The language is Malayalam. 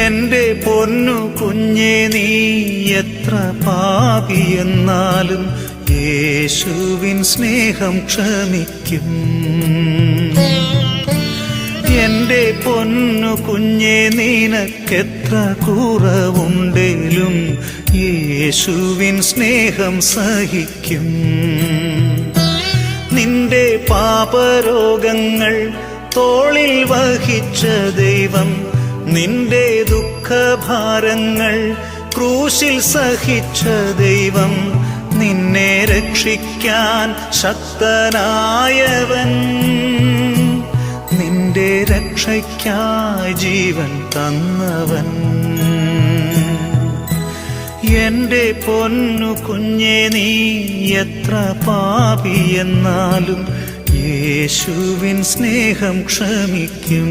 എന്റെ പൊന്നു കുഞ്ഞെ, നീ എത്ര പാപിയെന്നാലും യേശുവിൻ സ്നേഹം ക്ഷമിക്കും. എന്റെ പൊന്നു കുഞ്ഞെ, നിനക്കെത്ര കുറവുണ്ടെങ്കിലും യേശുവിൻ സ്നേഹം സഹിക്കും. നിന്റെ പാപരോഗങ്ങൾ തോളിൽ വഹിച്ച ദൈവം, നിന്റെ ദുഃഖഭാരങ്ങൾ ക്രൂശിൽ സഹിച്ച ദൈവം, നിന്നെ രക്ഷിക്കാൻ ശക്തനായവൻ, നിന്റെ രക്ഷയ്ക്കായി ജീവൻ തന്നവൻ. എന്റെ പൊന്നു കുഞ്ഞെ, നീ എത്ര പാപിയെന്നാലും യേശുവിൻ സ്നേഹം ക്ഷമിക്കും.